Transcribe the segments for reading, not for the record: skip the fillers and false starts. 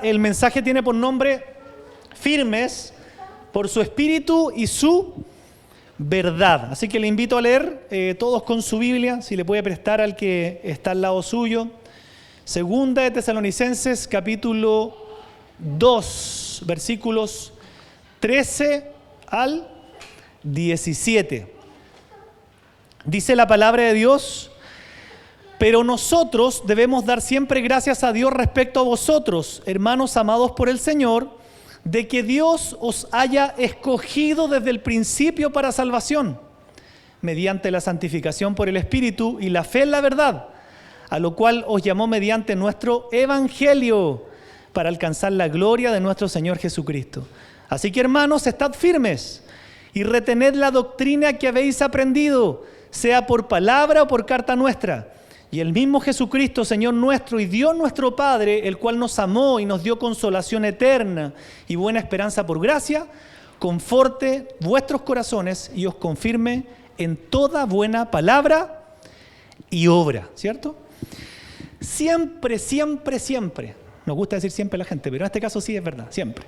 El mensaje tiene por nombre firmes por su espíritu y su verdad. Así que le invito a leer todos con su Biblia, si le puede prestar al que está al lado suyo. Segunda de Tesalonicenses, capítulo 2, versículos 13 al 17. Dice la palabra de Dios: pero nosotros debemos dar siempre gracias a Dios respecto a vosotros, hermanos amados por el Señor, de que Dios os haya escogido desde el principio para salvación, mediante la santificación por el Espíritu y la fe en la verdad, a lo cual os llamó mediante nuestro Evangelio, para alcanzar la gloria de nuestro Señor Jesucristo. Así que, hermanos, estad firmes y retened la doctrina que habéis aprendido, sea por palabra o por carta nuestra. Y el mismo Jesucristo, Señor nuestro y Dios nuestro Padre, el cual nos amó y nos dio consolación eterna y buena esperanza por gracia, conforte vuestros corazones y os confirme en toda buena palabra y obra, ¿cierto? Siempre, siempre, siempre, nos gusta decir siempre a la gente, pero en este caso sí es verdad, siempre.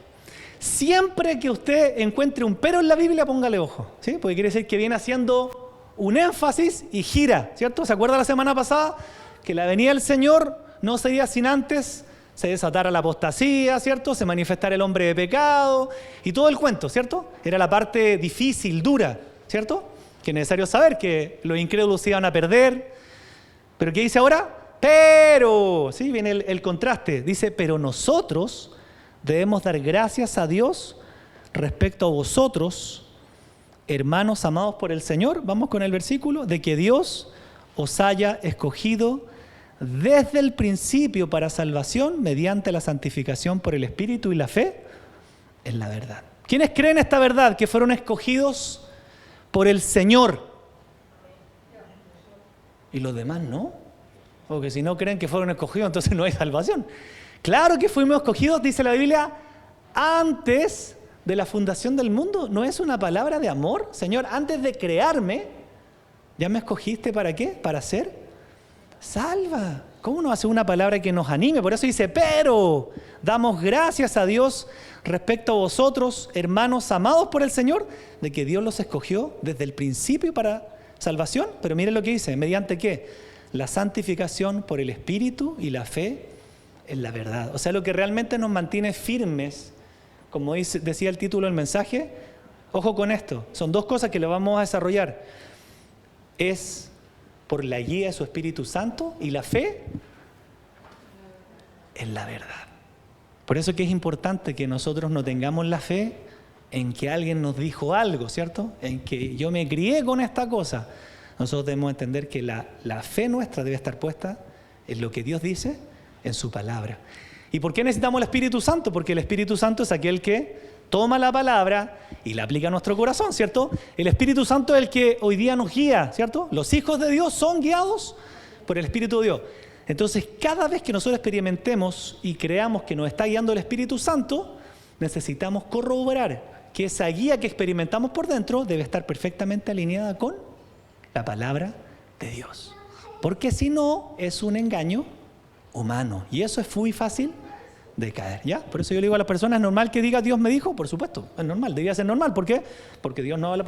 Siempre que usted encuentre un pero en la Biblia, póngale ojo, ¿sí? Porque quiere decir que viene haciendo un énfasis y gira, ¿cierto? ¿Se acuerda la semana pasada que la venida del Señor no sería sin antes se desatara la apostasía, ¿cierto? Se manifestara el hombre de pecado y todo el cuento, ¿cierto? Era la parte difícil, dura, ¿cierto? Que es necesario saber que los incrédulos se iban a perder. ¿Pero qué dice ahora? Pero, ¿sí? Viene el contraste. Dice, pero nosotros debemos dar gracias a Dios respecto a vosotros, hermanos amados por el Señor, vamos con el versículo, de que Dios os haya escogido desde el principio para salvación mediante la santificación por el Espíritu y la fe en la verdad. ¿Quiénes creen esta verdad? Que fueron escogidos por el Señor. Y los demás no. Porque si no creen que fueron escogidos, entonces no hay salvación. Claro que fuimos escogidos, dice la Biblia, antes de la fundación del mundo. ¿No es una palabra de amor? Señor, antes de crearme, ¿ya me escogiste para qué? Para ser salva. ¿Cómo no hace una palabra que nos anime? Por eso dice, pero damos gracias a Dios respecto a vosotros, hermanos amados por el Señor, de que Dios los escogió desde el principio para salvación. Pero miren lo que dice, ¿mediante qué? La santificación por el Espíritu y la fe en la verdad. O sea, lo que realmente nos mantiene firmes, como decía el título del mensaje, ojo con esto, son dos cosas que lo vamos a desarrollar. Es por la guía de su Espíritu Santo y la fe en la verdad. Por eso que es importante que nosotros no tengamos la fe en que alguien nos dijo algo, ¿cierto? En que yo me crié con esta cosa. Nosotros debemos entender que la fe nuestra debe estar puesta en lo que Dios dice en su palabra. ¿Y por qué necesitamos el Espíritu Santo? Porque el Espíritu Santo es aquel que toma la palabra y la aplica a nuestro corazón, ¿cierto? El Espíritu Santo es el que hoy día nos guía, ¿cierto? Los hijos de Dios son guiados por el Espíritu de Dios. Entonces, cada vez que nosotros experimentemos y creamos que nos está guiando el Espíritu Santo, necesitamos corroborar que esa guía que experimentamos por dentro debe estar perfectamente alineada con la palabra de Dios. Porque si no, es un engaño humano. Y eso es muy fácil de caer, ¿ya? Por eso yo le digo a las personas, ¿es normal que diga Dios me dijo? Por supuesto, es normal, debía ser normal. ¿Por qué? Porque Dios no habla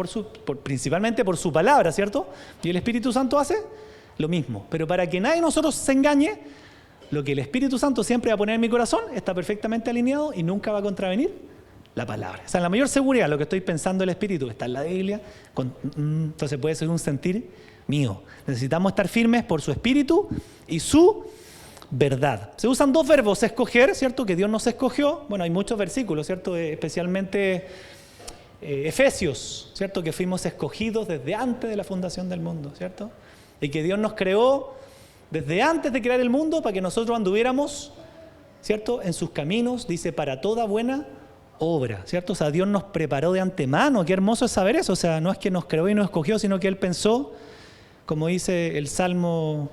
principalmente por su palabra, ¿cierto? Y el Espíritu Santo hace lo mismo. Pero para que nadie de nosotros se engañe, lo que el Espíritu Santo siempre va a poner en mi corazón está perfectamente alineado y nunca va a contravenir la palabra. O sea, la mayor seguridad, lo que estoy pensando el Espíritu está en la Biblia, entonces puede ser un sentir mío. Necesitamos estar firmes por su Espíritu y su verdad. Se usan dos verbos, escoger, ¿cierto? Que Dios nos escogió. Bueno, hay muchos versículos, ¿cierto? Especialmente Efesios, ¿cierto? Que fuimos escogidos desde antes de la fundación del mundo, ¿cierto? Y que Dios nos creó desde antes de crear el mundo para que nosotros anduviéramos, ¿cierto? En sus caminos, dice, para toda buena obra, ¿cierto? O sea, Dios nos preparó de antemano. Qué hermoso es saber eso. O sea, no es que nos creó y nos escogió, sino que Él pensó, como dice el Salmo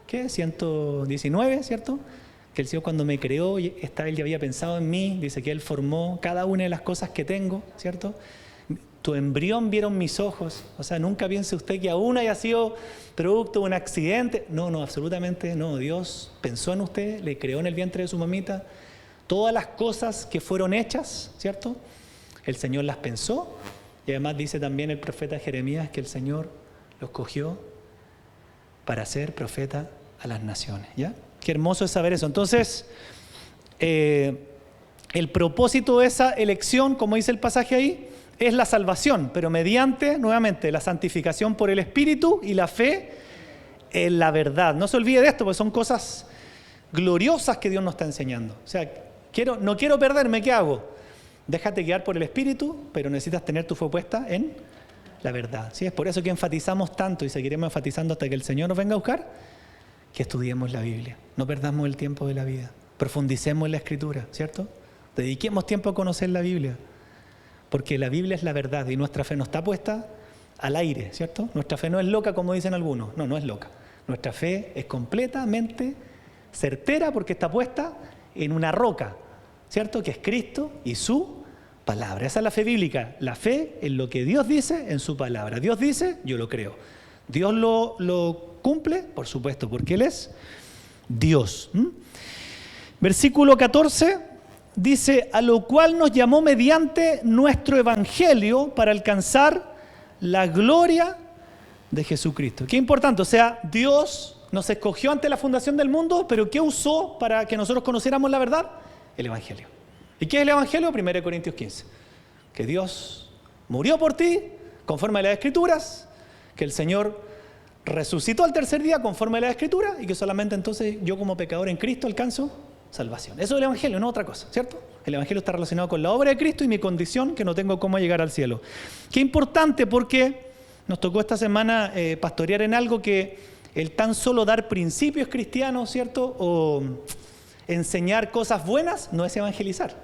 119, ¿cierto? Que el Señor cuando me creó, Él ya había pensado en mí, dice que Él formó cada una de las cosas que tengo, ¿cierto? Tu embrión vieron mis ojos, o sea, nunca piense usted que aún haya sido producto de un accidente. No, absolutamente no. Dios pensó en usted, le creó en el vientre de su mamita, Todas las cosas que fueron hechas, ¿cierto? El Señor las pensó. Y además dice también el profeta Jeremías que el Señor los cogió para ser profeta a las naciones, ¿ya? Qué hermoso es saber eso. Entonces, el propósito de esa elección, como dice el pasaje ahí, es la salvación, pero mediante, nuevamente, la santificación por el Espíritu y la fe en la verdad. No se olvide de esto, porque son cosas gloriosas que Dios nos está enseñando. O sea, no quiero perderme, ¿qué hago? Déjate guiar por el Espíritu, pero necesitas tener tu fe puesta en la verdad. ¿Sí? Es por eso que enfatizamos tanto y seguiremos enfatizando hasta que el Señor nos venga a buscar, que estudiemos la Biblia. No perdamos el tiempo de la vida. Profundicemos en la Escritura, ¿cierto? Dediquemos tiempo a conocer la Biblia, porque la Biblia es la verdad y nuestra fe no está puesta al aire, ¿cierto? Nuestra fe no es loca como dicen algunos. No, no es loca. Nuestra fe es completamente certera porque está puesta en una roca, ¿cierto? Que es Cristo y su palabra. Esa es la fe bíblica. La fe en lo que Dios dice en su palabra. Dios dice, yo lo creo. Dios lo cumple, por supuesto, porque Él es Dios. Versículo 14 dice, a lo cual nos llamó mediante nuestro evangelio para alcanzar la gloria de Jesucristo. Qué importante, o sea, Dios nos escogió ante la fundación del mundo, pero ¿qué usó para que nosotros conociéramos la verdad? El evangelio. ¿Y qué es el evangelio? 1 Corintios 15. Que Dios murió por ti, conforme a las Escrituras, que el Señor resucitó al tercer día, conforme a las Escrituras, y que solamente entonces yo como pecador en Cristo alcanzo salvación. Eso es el evangelio, no otra cosa, ¿cierto? El evangelio está relacionado con la obra de Cristo y mi condición, que no tengo cómo llegar al cielo. Qué importante, porque nos tocó esta semana pastorear en algo que el tan solo dar principios cristianos, ¿cierto? O enseñar cosas buenas no es evangelizar.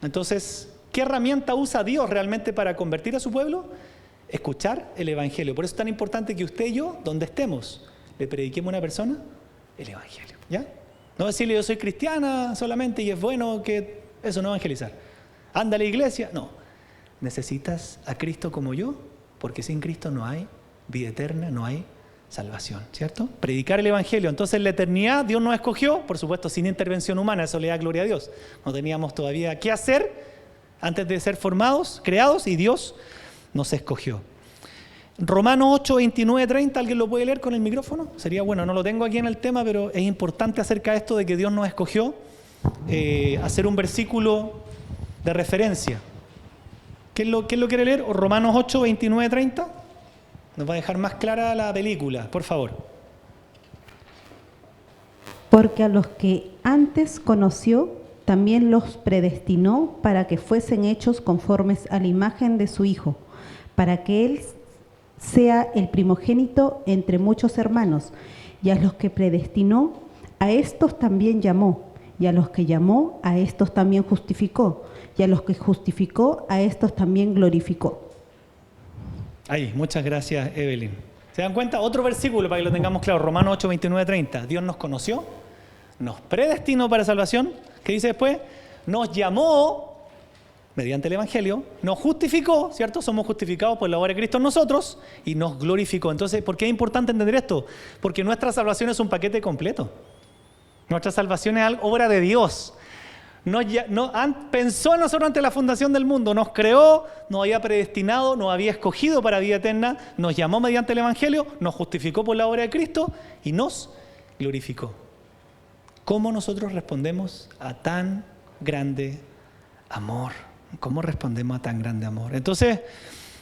Entonces, ¿qué herramienta usa Dios realmente para convertir a su pueblo? Escuchar el evangelio. Por eso es tan importante que usted y yo, donde estemos, le prediquemos a una persona el evangelio, ¿ya? No decirle yo soy cristiana solamente y es bueno que eso no evangelizar. Anda a la iglesia. No. Necesitas a Cristo como yo, porque sin Cristo no hay vida eterna, no hay salvación, ¿cierto? Predicar el evangelio. Entonces en la eternidad Dios nos escogió, por supuesto sin intervención humana, eso le da gloria a Dios. No teníamos todavía qué hacer antes de ser formados, creados, y Dios nos escogió. Romanos 8, 29, 30, ¿alguien lo puede leer con el micrófono? Sería bueno, no lo tengo aquí en el tema, pero es importante acerca de esto de que Dios nos escogió, hacer un versículo de referencia. ¿Quién lo quiere leer? Romanos 8, 29, 30. Nos va a dejar más clara la película, por favor. Porque a los que antes conoció, también los predestinó para que fuesen hechos conformes a la imagen de su Hijo, para que Él sea el primogénito entre muchos hermanos. Y a los que predestinó, a estos también llamó. Y a los que llamó, a estos también justificó. Y a los que justificó, a estos también glorificó. Ahí, muchas gracias, Evelyn. ¿Se dan cuenta? Otro versículo para que lo tengamos claro. Romanos 8, 29, 30. Dios nos conoció, nos predestinó para salvación. ¿Qué dice después? Nos llamó mediante el evangelio, nos justificó, ¿cierto? Somos justificados por la obra de Cristo en nosotros y nos glorificó. Entonces, ¿por qué es importante entender esto? Porque nuestra salvación es un paquete completo. Nuestra salvación es obra de Dios. Pensó en nosotros ante la fundación del mundo, nos creó, nos había predestinado, nos había escogido para vida eterna, nos llamó mediante el evangelio, nos justificó por la obra de Cristo y nos glorificó. ¿Cómo nosotros respondemos a tan grande amor? ¿Cómo respondemos a tan grande amor? Entonces,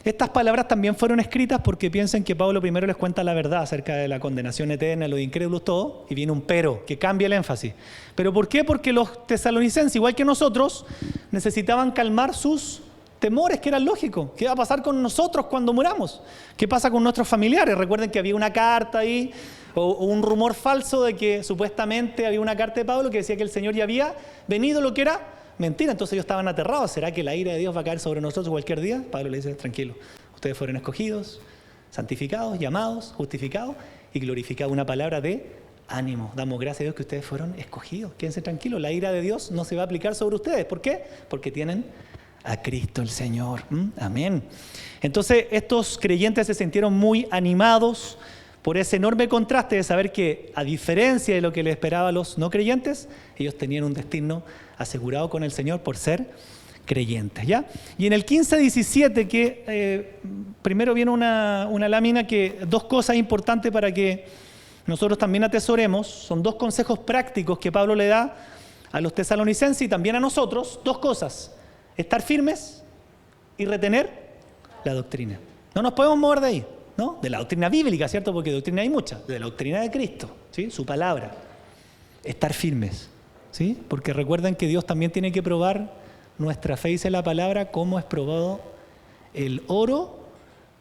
estas palabras también fueron escritas porque piensen que Pablo primero les cuenta la verdad acerca de la condenación eterna, los incrédulos, todo, y viene un pero, que cambia el énfasis. ¿Pero por qué? Porque los tesalonicenses, igual que nosotros, necesitaban calmar sus temores, que eran lógicos. ¿Qué va a pasar con nosotros cuando muramos? ¿Qué pasa con nuestros familiares? Recuerden que había una carta ahí, o un rumor falso de que supuestamente había una carta de Pablo que decía que el Señor ya había venido, lo que era mentira. Entonces ellos estaban aterrados. ¿Será que la ira de Dios va a caer sobre nosotros cualquier día? Pablo le dice, tranquilo, ustedes fueron escogidos, santificados, llamados, justificados y glorificados. Una palabra de ánimo. Damos gracias a Dios que ustedes fueron escogidos. Quédense tranquilos, la ira de Dios no se va a aplicar sobre ustedes. ¿Por qué? Porque tienen a Cristo el Señor. Amén. Entonces estos creyentes se sintieron muy animados por ese enorme contraste de saber que, a diferencia de lo que les esperaba a los no creyentes, ellos tenían un destino asegurado con el Señor por ser creyentes, ¿ya? Y en el 15:17, que primero viene una lámina que dos cosas importantes para que nosotros también atesoremos, son dos consejos prácticos que Pablo le da a los tesalonicenses y también a nosotros, dos cosas: estar firmes y retener la doctrina. No nos podemos mover de ahí, ¿no? De la doctrina bíblica, ¿cierto? Porque doctrina hay mucha, de la doctrina de Cristo, ¿sí? Su palabra. Estar firmes, ¿sí? Porque recuerden que Dios también tiene que probar nuestra fe, dice la palabra, cómo es probado el oro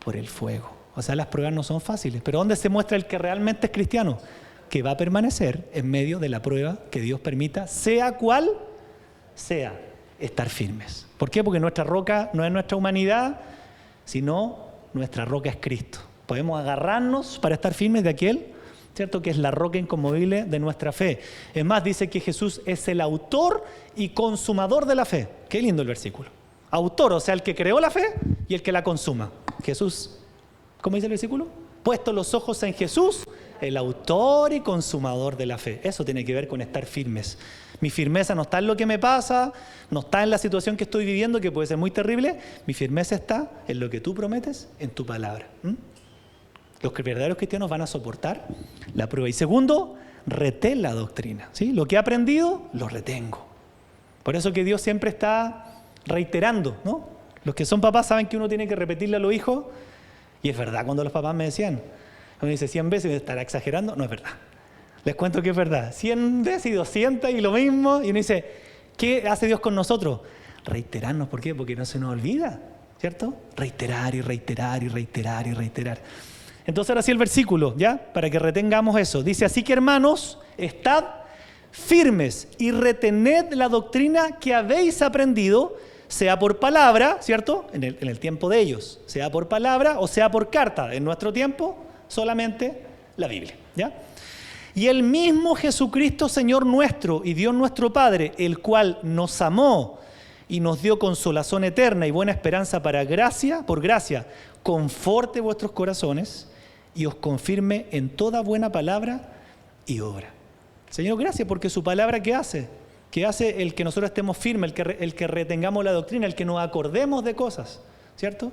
por el fuego. O sea, las pruebas no son fáciles. Pero ¿dónde se muestra el que realmente es cristiano? Que va a permanecer en medio de la prueba que Dios permita, sea cual sea, estar firmes. ¿Por qué? Porque nuestra roca no es nuestra humanidad, sino nuestra roca es Cristo. Podemos agarrarnos para estar firmes de aquel, ¿cierto?, que es la roca inconmovible de nuestra fe. Es más, dice que Jesús es el autor y consumador de la fe. Qué lindo el versículo. Autor, o sea, el que creó la fe y el que la consuma. Jesús, ¿cómo dice el versículo? Puesto los ojos en Jesús, el autor y consumador de la fe. Eso tiene que ver con estar firmes. Mi firmeza no está en lo que me pasa, no está en la situación que estoy viviendo, que puede ser muy terrible. Mi firmeza está en lo que tú prometes, en tu palabra. Los verdaderos cristianos van a soportar la prueba. Y segundo, retén la doctrina, ¿sí? Lo que he aprendido, lo retengo. Por eso que Dios siempre está reiterando, ¿no? Los que son papás saben que uno tiene que repetirle a los hijos. Y es verdad, cuando los papás me decían, uno dice 100 veces y estará exagerando, no es verdad. Les cuento que es verdad. 100 veces y 200 y lo mismo. Y uno dice, ¿qué hace Dios con nosotros? Reiterarnos. ¿Por qué? Porque no se nos olvida, ¿cierto? Reiterar y reiterar y reiterar y reiterar. Entonces ahora sí el versículo, ¿ya? Para que retengamos eso. Dice, así que hermanos, estad firmes y retened la doctrina que habéis aprendido, sea por palabra, ¿cierto? En el tiempo de ellos, sea por palabra o sea por carta. En nuestro tiempo, solamente la Biblia, ¿ya? Y el mismo Jesucristo, Señor nuestro y Dios nuestro Padre, el cual nos amó y nos dio consolación eterna y buena esperanza por gracia, conforte vuestros corazones y os confirme en toda buena palabra y obra. Señor, gracias porque su palabra, ¿qué hace? Que hace el que nosotros estemos firmes, el que retengamos la doctrina, el que nos acordemos de cosas, ¿cierto?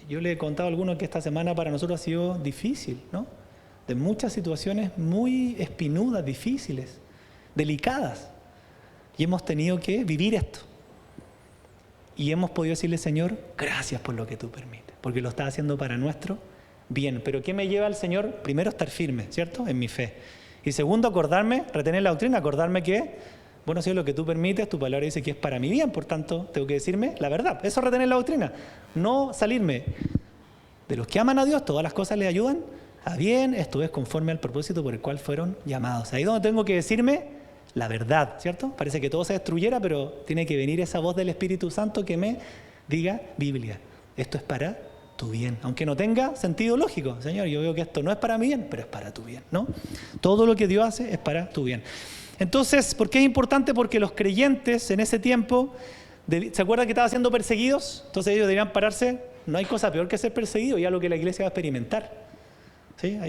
Yo le he contado a algunos que esta semana para nosotros ha sido difícil, ¿no? De muchas situaciones muy espinudas, difíciles, delicadas. Y hemos tenido que vivir esto. Y hemos podido decirle, Señor, gracias por lo que tú permites, porque lo estás haciendo para nuestro bien. Pero ¿qué me lleva al Señor? Primero, estar firme, ¿cierto? En mi fe. Y segundo, acordarme, retener la doctrina, acordarme que, bueno, Señor, lo que tú permites, tu palabra dice que es para mi bien, por tanto, tengo que decirme la verdad. Eso es retener la doctrina. No salirme. De los que aman a Dios, todas las cosas les ayudan a bien, esto es conforme al propósito por el cual fueron llamados. Ahí es donde tengo que decirme la verdad, ¿cierto? Parece que todo se destruyera, pero tiene que venir esa voz del Espíritu Santo que me diga, Biblia, esto es para tu bien. Aunque no tenga sentido lógico. Señor, yo veo que esto no es para mi bien, pero es para tu bien, ¿no? Todo lo que Dios hace es para tu bien. Entonces, ¿por qué es importante? Porque los creyentes en ese tiempo, ¿se acuerdan que estaban siendo perseguidos? Entonces ellos deberían pararse. No hay cosa peor que ser perseguido, ya lo que la iglesia va a experimentar. ¿Sí?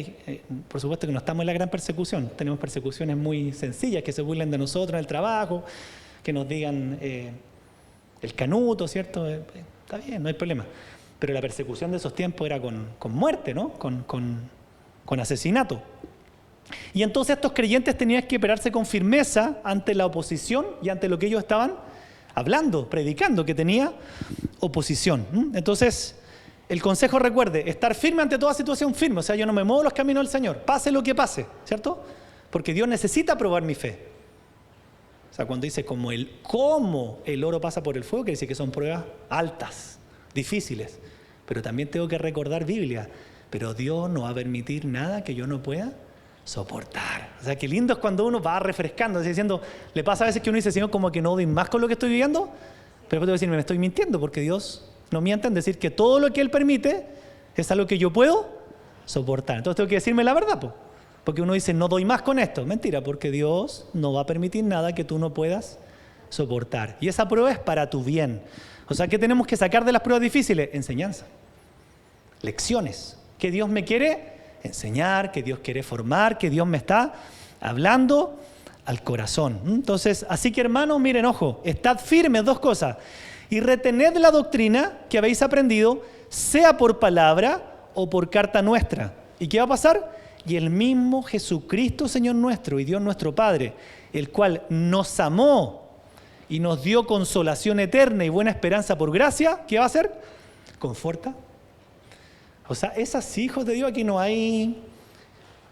Por supuesto que no estamos en la gran persecución. Tenemos persecuciones muy sencillas, que se burlen de nosotros en el trabajo, que nos digan el canuto, ¿cierto? Está bien, no hay problema. Pero la persecución de esos tiempos era con muerte, ¿no? Con asesinato. Y entonces estos creyentes tenían que esperarse con firmeza ante la oposición y ante lo que ellos estaban hablando, predicando, que tenía oposición. Entonces, el consejo, recuerde, estar firme ante toda situación firme. O sea, yo no me muevo los caminos del Señor, pase lo que pase, ¿cierto? Porque Dios necesita probar mi fe. O sea, cuando dice cómo el oro pasa por el fuego, quiere decir que son pruebas altas, difíciles. Pero también tengo que recordar Biblia. Pero Dios no va a permitir nada que yo no pueda soportar. O sea, qué lindo es cuando uno va refrescando, diciendo, le pasa a veces que uno dice, Señor, como que no doy más con lo que estoy viviendo, pero puedo decir, me estoy mintiendo, porque Dios no miente en decir que todo lo que Él permite es algo que yo puedo soportar. Entonces tengo que decirme la verdad, porque uno dice, no doy más con esto. Mentira, porque Dios no va a permitir nada que tú no puedas soportar. Y esa prueba es para tu bien. O sea, ¿qué tenemos que sacar de las pruebas difíciles? Enseñanza, lecciones, que Dios me quiere enseñar, que Dios quiere formar, que Dios me está hablando al corazón. Entonces, así que hermanos, miren, ojo, estad firmes, dos cosas, y retened la doctrina que habéis aprendido, sea por palabra o por carta nuestra. ¿Y qué va a pasar? Y el mismo Jesucristo, Señor nuestro y Dios nuestro Padre, el cual nos amó y nos dio consolación eterna y buena esperanza por gracia, ¿qué va a hacer? Conforta. O sea, es así, hijos de Dios, aquí no hay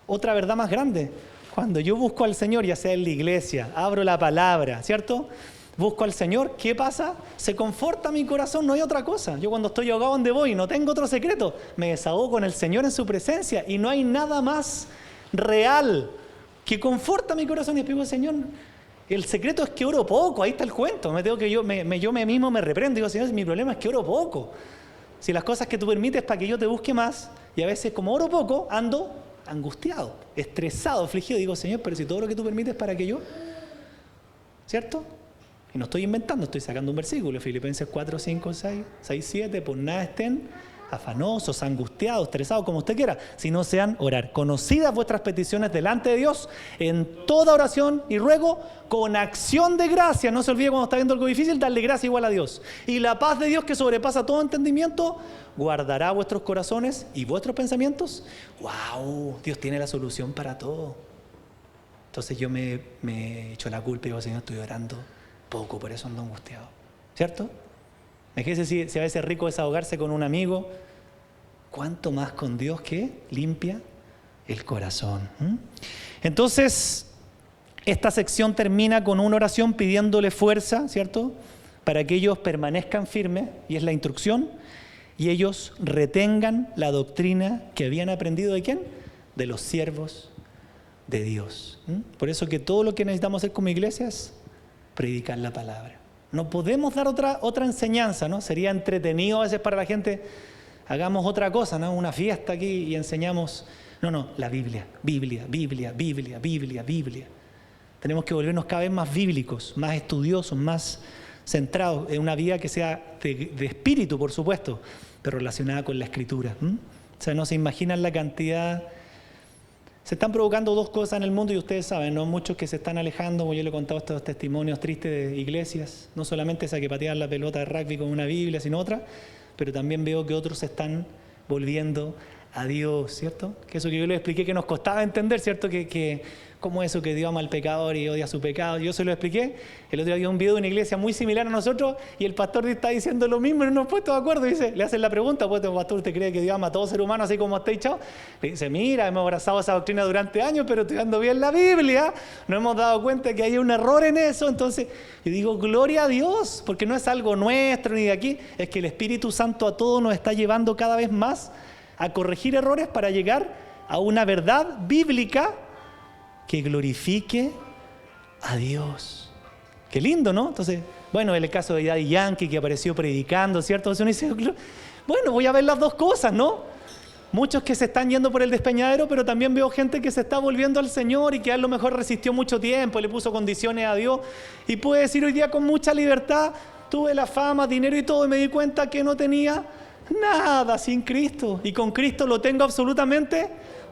otra verdad más grande. Cuando yo busco al Señor, ya sea en la iglesia, abro la palabra, ¿cierto? Busco al Señor, ¿qué pasa? Se conforta mi corazón, no hay otra cosa. Yo cuando estoy ahogado donde voy, no tengo otro secreto, me desahogo con el Señor en su presencia y no hay nada más real que conforta mi corazón. Y explico, Señor, el secreto es que oro poco, ahí está el cuento. Yo mismo me reprendo, digo, Señor, mi problema es que oro poco. Si las cosas que tú permites para que yo te busque más, y a veces como oro poco, ando angustiado, estresado, afligido. Digo, Señor, pero si todo lo que tú permites para que yo, ¿cierto? Y no estoy inventando, estoy sacando un versículo, Filipenses 4, 5, 6, 7, por nada estén afanosos, angustiados, estresados, como usted quiera, si no sean orar. Conocidas vuestras peticiones delante de Dios, en toda oración y ruego, con acción de gracia. No se olvide cuando está viendo algo difícil, darle gracia igual a Dios. Y la paz de Dios que sobrepasa todo entendimiento, guardará vuestros corazones y vuestros pensamientos. ¡Wow! Dios tiene la solución para todo. Entonces yo me echo la culpa y digo, Señor, estoy orando poco, por eso ando angustiado. ¿Cierto? Imagínense si a veces es rico desahogarse con un amigo, ¿cuánto más con Dios que limpia el corazón? Entonces, esta sección termina con una oración pidiéndole fuerza, ¿cierto? Para que ellos permanezcan firmes, y es la instrucción, y ellos retengan la doctrina que habían aprendido ¿de quién? De los siervos de Dios. Por eso que todo lo que necesitamos hacer como iglesia es predicar la palabra. No podemos dar otra enseñanza, ¿no? Sería entretenido a veces para la gente, hagamos otra cosa, ¿no? Una fiesta aquí y enseñamos. No, la Biblia. Tenemos que volvernos cada vez más bíblicos, más estudiosos, más centrados en una vida que sea de espíritu, por supuesto, pero relacionada con la Escritura. O sea, no se imaginan la cantidad. Se están provocando dos cosas en el mundo y ustedes saben, ¿no? Muchos que se están alejando, como yo le he contado estos testimonios tristes de iglesias, no solamente esa que patean la pelota de rugby con una Biblia, sino otra, pero también veo que otros se están volviendo a Dios, ¿cierto? Que eso que yo les expliqué que nos costaba entender, ¿cierto? Que cómo eso que Dios ama al pecador y odia su pecado. Yo se lo expliqué. El otro día había un video de una iglesia muy similar a nosotros y el pastor está diciendo lo mismo y no nos hemos puesto de acuerdo. Dice, le hacen la pregunta, pues, pastor, ¿usted cree que Dios ama a todo ser humano así como está echado? Le dice, mira, hemos abrazado esa doctrina durante años, pero estudiando bien la Biblia, no hemos dado cuenta que hay un error en eso. Entonces, yo digo, gloria a Dios, porque no es algo nuestro ni de aquí, es que el Espíritu Santo a todos nos está llevando cada vez más a corregir errores para llegar a una verdad bíblica que glorifique a Dios. Qué lindo, ¿no? Entonces, bueno, el caso de Daddy Yankee que apareció predicando, ¿cierto? Entonces uno dice, bueno, voy a ver las dos cosas, ¿no? Muchos que se están yendo por el despeñadero, pero también veo gente que se está volviendo al Señor y que a lo mejor resistió mucho tiempo, le puso condiciones a Dios y puede decir hoy día con mucha libertad, tuve la fama, dinero y todo y me di cuenta que no tenía nada sin Cristo y con Cristo lo tengo absolutamente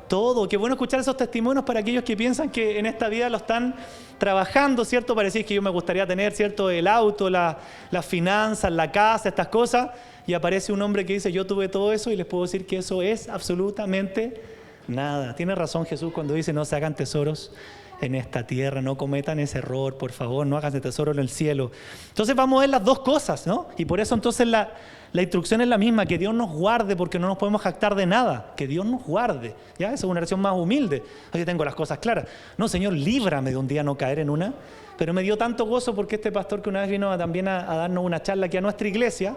todo. Qué bueno escuchar esos testimonios para aquellos que piensan que en esta vida lo están trabajando, ¿cierto? Para decir que yo me gustaría tener, ¿cierto? El auto, las finanzas, la casa, estas cosas, y aparece un hombre que dice yo tuve todo eso y les puedo decir que eso es absolutamente nada. Tiene razón Jesús cuando dice no se hagan tesoros en esta tierra, no cometan ese error, por favor, no hagan tesoro en el cielo. Entonces vamos a ver las dos cosas, ¿no? Y por eso entonces la instrucción es la misma, que Dios nos guarde porque no nos podemos jactar de nada, que Dios nos guarde, ¿ya? Esa es una oración más humilde, así tengo las cosas claras. No, Señor, líbrame de un día no caer en una, pero me dio tanto gozo porque este pastor que una vez vino también a darnos una charla aquí a nuestra iglesia,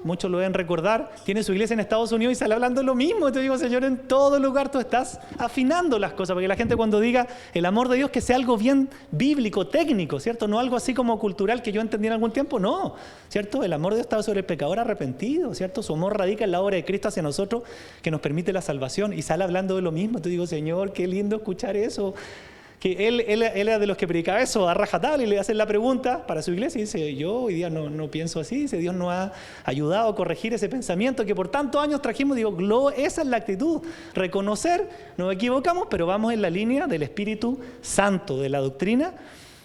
muchos lo deben recordar, tiene su iglesia en Estados Unidos y sale hablando lo mismo. Te digo, Señor, en todo lugar tú estás afinando las cosas, porque la gente cuando diga el amor de Dios que sea algo bien bíblico, técnico, ¿cierto? No algo así como cultural que yo entendí en algún tiempo, no, ¿cierto? El amor de Dios está sobre el pecador arrepentido, ¿cierto? Su amor radica en la obra de Cristo hacia nosotros que nos permite la salvación y sale hablando de lo mismo. Te digo, Señor, qué lindo escuchar eso. que él era de los que predicaba eso a rajatabla y le hacen la pregunta para su iglesia y dice, yo hoy día no pienso así, dice, Dios nos ha ayudado a corregir ese pensamiento que por tantos años trajimos. Digo, esa es la actitud, reconocer, nos equivocamos, pero vamos en la línea del Espíritu Santo, de la doctrina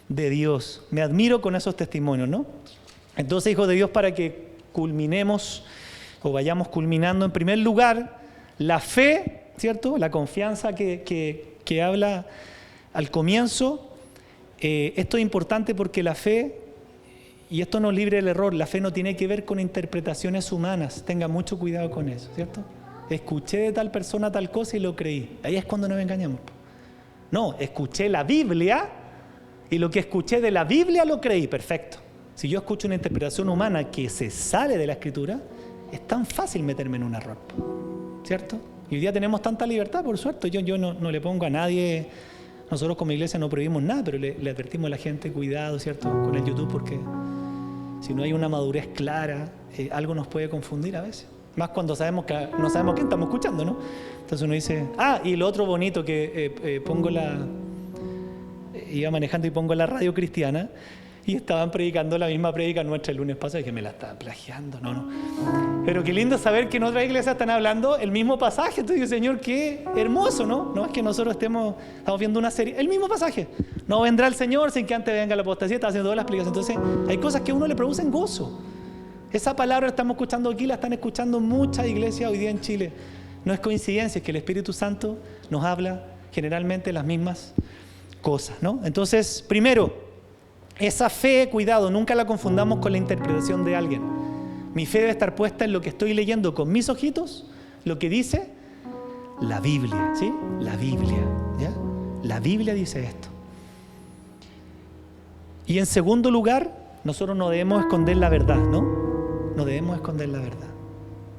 de Dios. Me admiro con esos testimonios, ¿no? Entonces, hijos de Dios, para que culminemos o vayamos culminando, en primer lugar, la fe, ¿cierto? La confianza que habla al comienzo. Esto es importante porque la fe, y esto nos libre del error, la fe no tiene que ver con interpretaciones humanas. Tenga mucho cuidado con eso, ¿cierto? Escuché de tal persona tal cosa y lo creí. Ahí es cuando nos engañamos. No, escuché la Biblia y lo que escuché de la Biblia lo creí. Perfecto. Si yo escucho una interpretación humana que se sale de la Escritura, es tan fácil meterme en un error, ¿cierto? Y hoy día tenemos tanta libertad, por suerte. Yo no le pongo a nadie... Nosotros como iglesia no prohibimos nada, pero le advertimos a la gente, cuidado, ¿cierto?, con el YouTube, porque si no hay una madurez clara, algo nos puede confundir a veces. Más cuando no sabemos quién estamos escuchando, ¿no? Entonces uno dice, y lo otro bonito que iba manejando y pongo la radio cristiana y estaban predicando la misma prédica nuestra el lunes pasado y que me la estaba plagiando, no. Pero qué lindo saber que en otras iglesias están hablando el mismo pasaje. Entonces digo, Señor, qué hermoso, ¿no? No es que nosotros estamos viendo una serie, el mismo pasaje. No vendrá el Señor sin que antes venga la apostasía, está haciendo todas las explicaciones. Entonces hay cosas que a uno le producen gozo. Esa palabra que estamos escuchando aquí, la están escuchando muchas iglesias hoy día en Chile. No es coincidencia, es que el Espíritu Santo nos habla generalmente las mismas cosas, ¿no? Entonces, primero, esa fe, cuidado, nunca la confundamos con la interpretación de alguien. Mi fe debe estar puesta en lo que estoy leyendo con mis ojitos, lo que dice la Biblia, ¿sí? La Biblia, ¿ya? La Biblia dice esto. Y en segundo lugar, nosotros no debemos esconder la verdad, ¿no? No debemos esconder la verdad.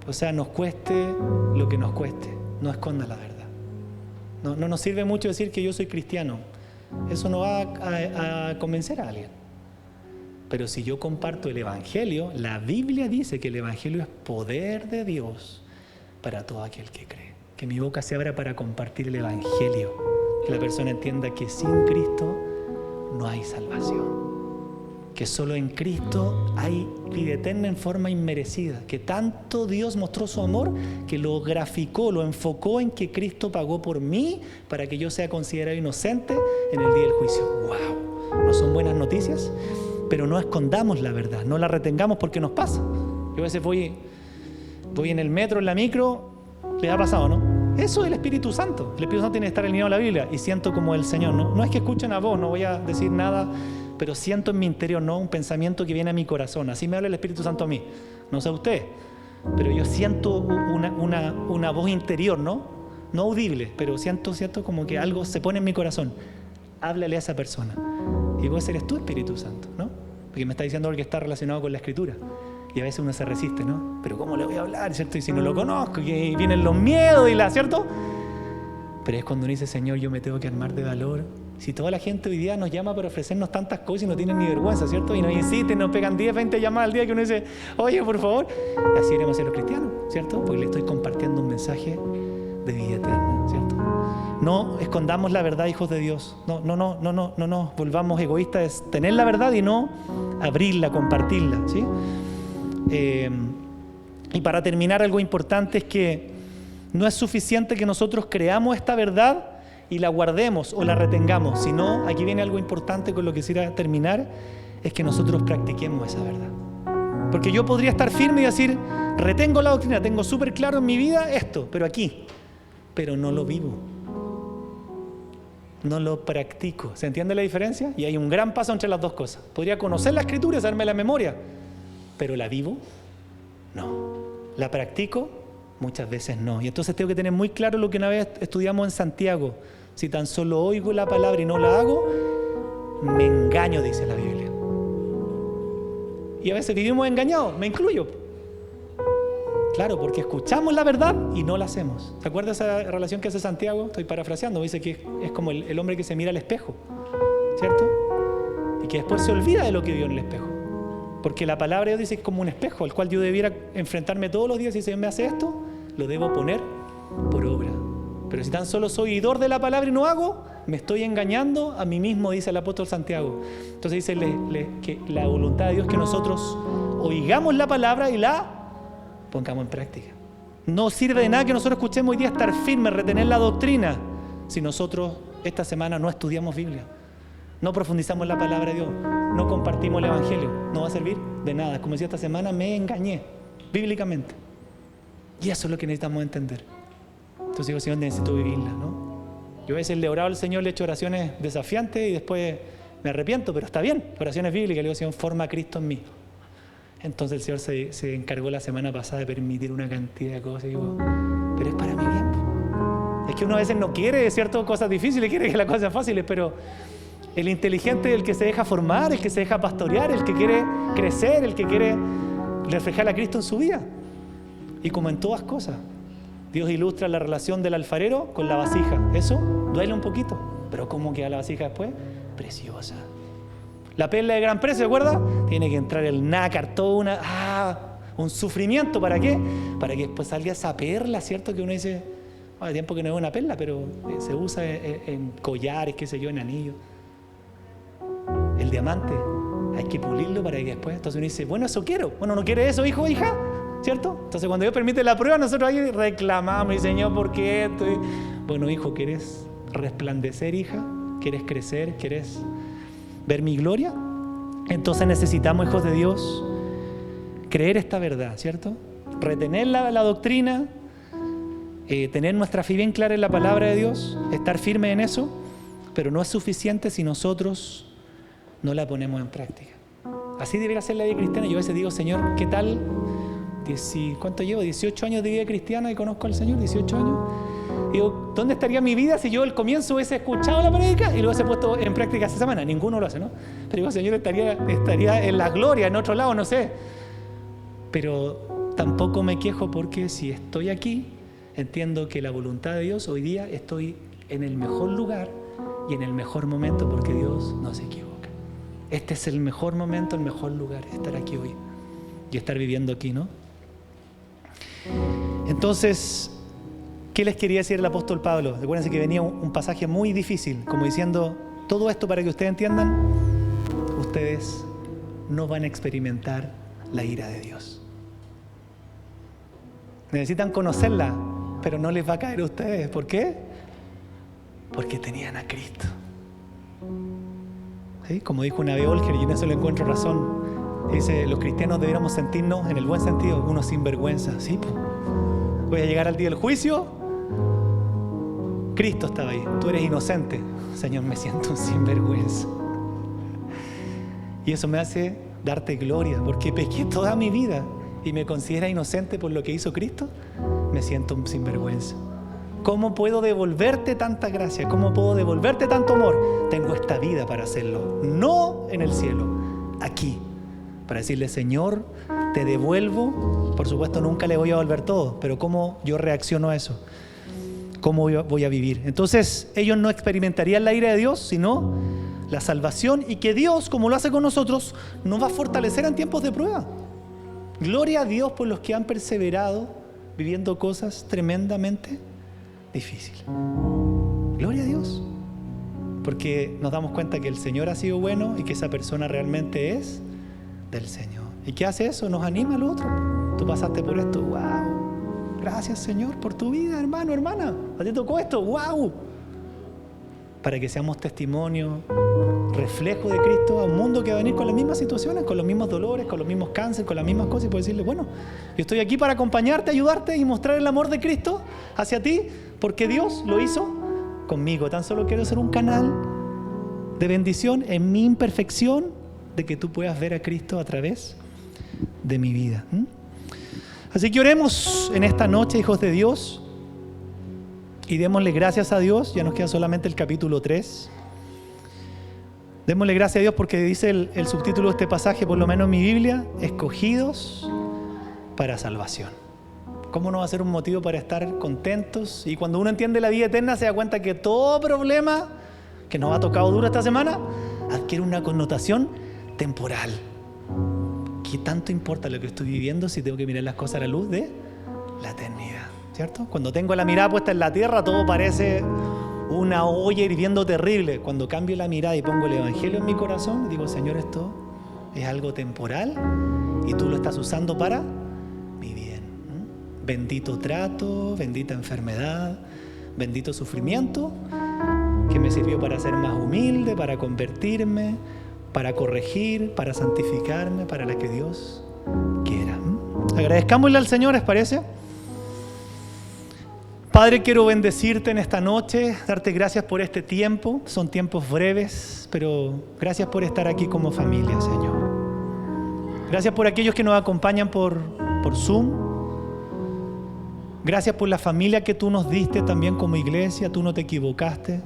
O sea, nos cueste lo que nos cueste, no esconda la verdad. No nos sirve mucho decir que yo soy cristiano. Eso no va a convencer a alguien. Pero si yo comparto el Evangelio, la Biblia dice que el Evangelio es poder de Dios para todo aquel que cree. Que mi boca se abra para compartir el Evangelio. Que la persona entienda que sin Cristo no hay salvación. Que solo en Cristo hay vida eterna en forma inmerecida. Que tanto Dios mostró su amor que lo graficó, lo enfocó en que Cristo pagó por mí para que yo sea considerado inocente en el día del juicio. ¡Wow! ¿No son buenas noticias? Pero no escondamos la verdad, no la retengamos porque nos pasa. Yo a veces voy en el metro, en la micro, les ha pasado, ¿no? Eso es el Espíritu Santo. El Espíritu Santo tiene que estar alineado a la Biblia y siento como el Señor, ¿no? No es que escuchen a voz, no voy a decir nada, pero siento en mi interior, ¿no?, un pensamiento que viene a mi corazón. Así me habla el Espíritu Santo a mí. No sé a usted, pero yo siento una voz interior, ¿no? No audible, pero siento como que algo se pone en mi corazón. Háblale a esa persona. Y vos eres tú, Espíritu Santo, ¿no? Porque me está diciendo algo que está relacionado con la Escritura. Y a veces uno se resiste, ¿no? Pero ¿cómo le voy a hablar, cierto? Y si no lo conozco, y vienen los miedos y ¿cierto? Pero es cuando uno dice, Señor, yo me tengo que armar de valor. Si toda la gente hoy día nos llama para ofrecernos tantas cosas y no tienen ni vergüenza, ¿cierto? Y nos insisten, nos pegan 10, 20 llamadas al día que uno dice, oye, por favor. Y así iremos a ser los cristianos, ¿cierto? Porque le estoy compartiendo un mensaje de vida eterna, ¿cierto? No escondamos la verdad, hijos de Dios. No nos volvamos egoístas, tener la verdad y no abrirla, compartirla, ¿sí? Y para terminar, algo importante es que no es suficiente que nosotros creamos esta verdad y la guardemos o la retengamos, sino, aquí viene algo importante con lo que quisiera terminar, es que nosotros practiquemos esa verdad. Porque yo podría estar firme y decir, retengo la doctrina, tengo súper claro en mi vida esto, pero no lo vivo. No lo practico. ¿Se entiende la diferencia? Y hay un gran paso entre las dos cosas. Podría conocer la Escritura, hacerme la memoria, pero ¿la vivo? No. ¿La practico? Muchas veces no. Y entonces tengo que tener muy claro lo que una vez estudiamos en Santiago. Si tan solo oigo la palabra y no la hago, me engaño, dice la Biblia. Y a veces vivimos engañados, me incluyo. Claro, porque escuchamos la verdad y no la hacemos. ¿Te acuerdas esa relación que hace Santiago? Estoy parafraseando, dice que es como el hombre que se mira al espejo, ¿cierto? Y que después se olvida de lo que vio en el espejo. Porque la palabra de Dios dice que es como un espejo al cual yo debiera enfrentarme todos los días y si me hace esto, lo debo poner por obra. Pero Pero si tan solo soy oidor de la palabra y no hago, me estoy engañando a mí mismo, dice el apóstol Santiago. Entonces dice que la voluntad de Dios es que nosotros oigamos la palabra y la pongamos en práctica. No sirve de nada que nosotros escuchemos hoy día estar firmes, retener la doctrina, si nosotros esta semana no estudiamos Biblia, no profundizamos en la palabra de Dios, no compartimos el evangelio. No va a servir de nada. Como decía, esta semana me engañé bíblicamente. Y eso es lo que necesitamos entender. Entonces digo, Señor, necesito vivirla, ¿no? Yo a veces le he orado al Señor, le he hecho oraciones desafiantes y después me arrepiento, pero está bien, oraciones bíblicas. Le digo, Señor, forma a Cristo en mí. Entonces el Señor se encargó la semana pasada de permitir una cantidad de cosas. Y digo, pero es para mi bien. Es que uno a veces no quiere, ¿cierto?, cosas difíciles, quiere que las cosas sean fáciles, pero el inteligente es el que se deja formar, el que se deja pastorear, el que quiere crecer, el que quiere reflejar a Cristo en su vida. Y como en todas cosas, Dios ilustra la relación del alfarero con la vasija. Eso duele un poquito, pero ¿cómo queda la vasija después? Preciosa. La perla de gran precio, ¿se acuerda? Tiene que entrar el nácar, todo un sufrimiento. ¿Para qué? Para que después salga esa perla, ¿cierto? Que uno dice, hay tiempo que no es una perla, pero se usa en collares, qué sé yo, en anillos. El diamante, hay que pulirlo para que después, entonces uno dice, bueno, eso quiero. Bueno, ¿no quiere eso, hijo o hija? ¿Cierto? Entonces cuando Dios permite la prueba, nosotros ahí reclamamos, y Señor, ¿por qué esto? Bueno, hijo, ¿quieres resplandecer, hija? ¿Quieres crecer? ¿Quieres ver mi gloria? Entonces necesitamos, hijos de Dios, creer esta verdad, ¿cierto? Retener la doctrina, tener nuestra fe bien clara en la palabra de Dios, estar firme en eso, pero no es suficiente si nosotros no la ponemos en práctica. Así debería ser la vida cristiana. Yo a veces digo, Señor, ¿qué tal? ¿Cuánto llevo? 18 años de vida cristiana y conozco al Señor, 18 años. Digo, ¿dónde estaría mi vida si yo al comienzo hubiese escuchado la prédica y lo hubiese puesto en práctica esta semana? Ninguno lo hace, ¿no? Pero digo, Señor, estaría en la gloria, en otro lado, no sé. Pero tampoco me quejo porque si estoy aquí, entiendo que la voluntad de Dios, hoy día estoy en el mejor lugar y en el mejor momento porque Dios no se equivoca. Este es el mejor momento, el mejor lugar, estar aquí hoy y estar viviendo aquí, ¿no? Entonces, ¿qué les quería decir el apóstol Pablo? Recuérdense que venía un pasaje muy difícil, como diciendo, todo esto para que ustedes entiendan, ustedes no van a experimentar la ira de Dios. Necesitan conocerla, pero no les va a caer a ustedes. ¿Por qué? Porque tenían a Cristo. ¿Sí? Como dijo una vez Olger, y en eso le encuentro razón. Dice, los cristianos deberíamos sentirnos, en el buen sentido, unos sinvergüenza. ¿Sí? Voy a llegar al día del juicio. Cristo estaba ahí. Tú eres inocente. Señor, me siento un sinvergüenza. Y eso me hace darte gloria, porque pequé toda mi vida y me considera inocente por lo que hizo Cristo. Me siento un sinvergüenza. ¿Cómo puedo devolverte tanta gracia? ¿Cómo puedo devolverte tanto amor? Tengo esta vida para hacerlo. No en el cielo, aquí. Para decirle, Señor, te devuelvo. Por supuesto, nunca le voy a devolver todo, pero ¿cómo yo reacciono a eso? ¿Cómo voy a vivir? Entonces, ellos no experimentarían la ira de Dios, sino la salvación, y que Dios, como lo hace con nosotros, nos va a fortalecer en tiempos de prueba. Gloria a Dios por los que han perseverado viviendo cosas tremendamente difíciles. Gloria a Dios. Porque nos damos cuenta que el Señor ha sido bueno y que esa persona realmente es del Señor. ¿Y qué hace eso? Nos anima al otro. Tú pasaste por esto, wow. Gracias, Señor, por tu vida, hermano, hermana. ¿A ti tocó esto? ¡Wow! Para que seamos testimonio, reflejo de Cristo a un mundo que va a venir con las mismas situaciones, con los mismos dolores, con los mismos cánceres, con las mismas cosas, y poder decirle, bueno, yo estoy aquí para acompañarte, ayudarte y mostrar el amor de Cristo hacia ti, porque Dios lo hizo conmigo. Tan solo quiero ser un canal de bendición en mi imperfección, de que tú puedas ver a Cristo a través de mi vida. Así que oremos en esta noche, hijos de Dios, y démosle gracias a Dios. Ya nos queda solamente el capítulo 3. Démosle gracias a Dios porque dice el subtítulo de este pasaje, por lo menos en mi Biblia, escogidos para salvación. ¿Cómo no va a ser un motivo para estar contentos? Y cuando uno entiende la vida eterna se da cuenta que todo problema que nos ha tocado duro esta semana adquiere una connotación temporal. ¿Qué tanto importa lo que estoy viviendo si tengo que mirar las cosas a la luz de la eternidad? ¿cierto? Cuando tengo la mirada puesta en la tierra, todo parece una olla hirviendo terrible. Cuando cambio la mirada y pongo el Evangelio en mi corazón, digo, Señor, esto es algo temporal y tú lo estás usando para mi bien. Bendito trato, bendita enfermedad, bendito sufrimiento que me sirvió para ser más humilde, para convertirme, para corregir, para santificarme, para la que Dios quiera. Agradezcámosle al Señor, ¿les parece? Padre, quiero bendecirte en esta noche, darte gracias por este tiempo. Son tiempos breves, pero gracias por estar aquí como familia, Señor. Gracias por aquellos que nos acompañan por Zoom. Gracias por la familia que tú nos diste también como iglesia. Tú no te equivocaste.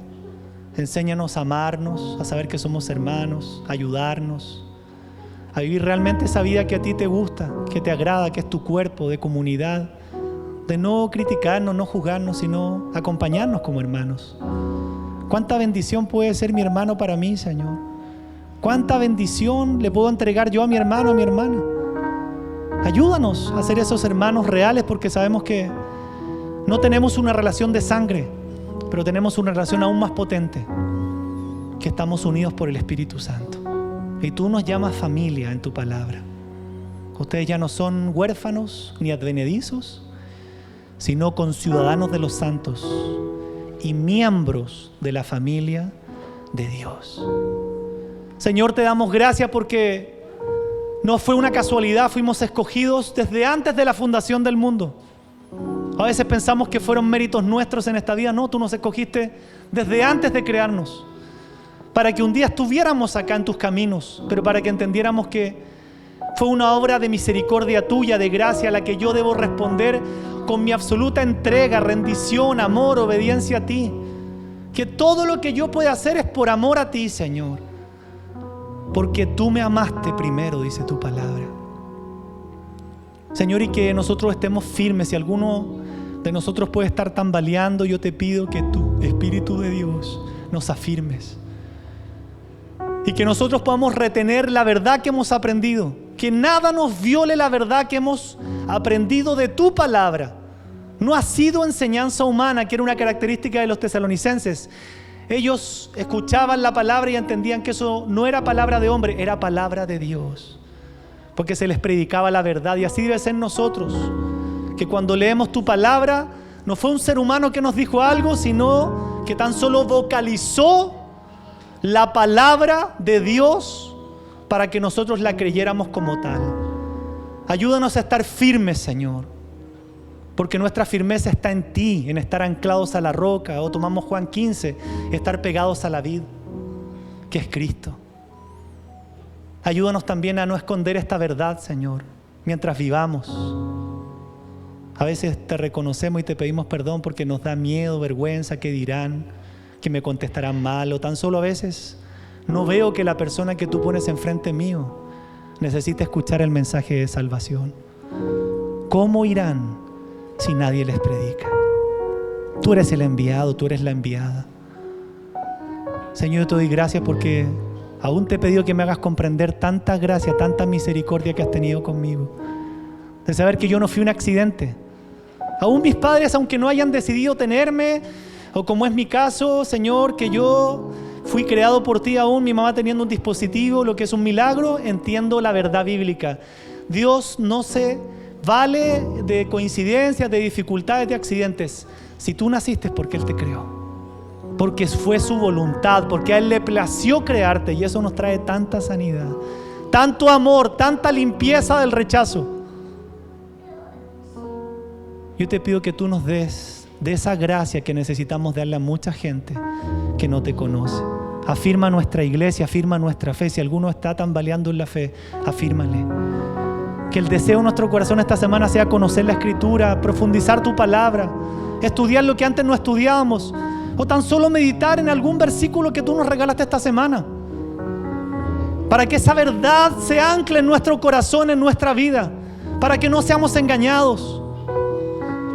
Enséñanos a amarnos, a saber que somos hermanos, a ayudarnos, a vivir realmente esa vida que a ti te gusta, que te agrada, que es tu cuerpo de comunidad, de no criticarnos, no juzgarnos, sino acompañarnos como hermanos. ¿Cuánta bendición puede ser mi hermano para mí, Señor? ¿Cuánta bendición le puedo entregar yo a mi hermano, a mi hermana? Ayúdanos a ser esos hermanos reales, porque sabemos que no tenemos una relación de sangre, pero tenemos una relación aún más potente, que estamos unidos por el Espíritu Santo. Y tú nos llamas familia en tu palabra. Ustedes ya no son huérfanos ni advenedizos, sino conciudadanos de los santos y miembros de la familia de Dios. Señor, te damos gracias porque no fue una casualidad, fuimos escogidos desde antes de la fundación del mundo. A veces pensamos que fueron méritos nuestros en esta vida. No, tú nos escogiste desde antes de crearnos, para que un día estuviéramos acá en tus caminos, pero para que entendiéramos que fue una obra de misericordia tuya, de gracia, a la que yo debo responder con mi absoluta entrega, rendición, amor, obediencia a ti. Que todo lo que yo pueda hacer es por amor a ti, Señor, porque tú me amaste primero, dice tu palabra. Señor, y que nosotros estemos firmes. Si alguno de nosotros puede estar tambaleando, yo te pido que tu Espíritu de Dios nos afirmes y que nosotros podamos retener la verdad que hemos aprendido, que nada nos viole la verdad que hemos aprendido de tu palabra. No ha sido enseñanza humana, que era una característica de los tesalonicenses. Ellos escuchaban la palabra y entendían que eso no era palabra de hombre, era palabra de Dios, porque se les predicaba la verdad. Y así debe ser nosotros, que cuando leemos tu palabra, no fue un ser humano que nos dijo algo, sino que tan solo vocalizó la palabra de Dios para que nosotros la creyéramos como tal. Ayúdanos a estar firmes, Señor, porque nuestra firmeza está en ti, en estar anclados a la roca, o tomamos Juan 15, estar pegados a la vid, que es Cristo. Ayúdanos también a no esconder esta verdad, Señor, mientras vivamos. A veces te reconocemos y te pedimos perdón porque nos da miedo, vergüenza, que dirán, que me contestarán mal, o tan solo a veces no veo que la persona que tú pones enfrente mío necesita escuchar el mensaje de salvación. ¿Cómo irán si nadie les predica? Tú eres el enviado, tú eres la enviada. Señor, yo te doy gracias porque aún te he pedido que me hagas comprender tanta gracia, tanta misericordia que has tenido conmigo, de saber que yo no fui un accidente. Aún mis padres, aunque no hayan decidido tenerme, o como es mi caso, Señor, que yo fui creado por ti, aún mi mamá teniendo un dispositivo, lo que es un milagro, entiendo la verdad bíblica. Dios no se vale de coincidencias, de dificultades, de accidentes. Si tú naciste es porque Él te creó, porque fue su voluntad, porque a Él le plació crearte, y eso nos trae tanta sanidad, tanto amor, tanta limpieza del rechazo. Yo te pido que tú nos des de esa gracia que necesitamos darle a mucha gente que no te conoce. Afirma nuestra iglesia, afirma nuestra fe. Si alguno está tambaleando en la fe, afírmale. Que el deseo de nuestro corazón esta semana sea conocer la Escritura, profundizar tu palabra, estudiar lo que antes no estudiábamos, o tan solo meditar en algún versículo que tú nos regalaste esta semana, para que esa verdad se ancle en nuestro corazón, en nuestra vida, para que no seamos engañados,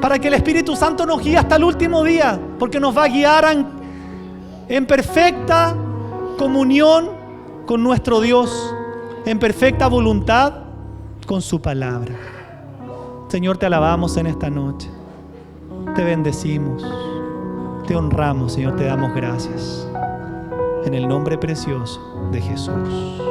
para que el Espíritu Santo nos guíe hasta el último día, porque nos va a guiar en perfecta comunión con nuestro Dios, en perfecta voluntad con su palabra. Señor, te alabamos en esta noche. Te bendecimos, te honramos, Señor, te damos gracias. En el nombre precioso de Jesús.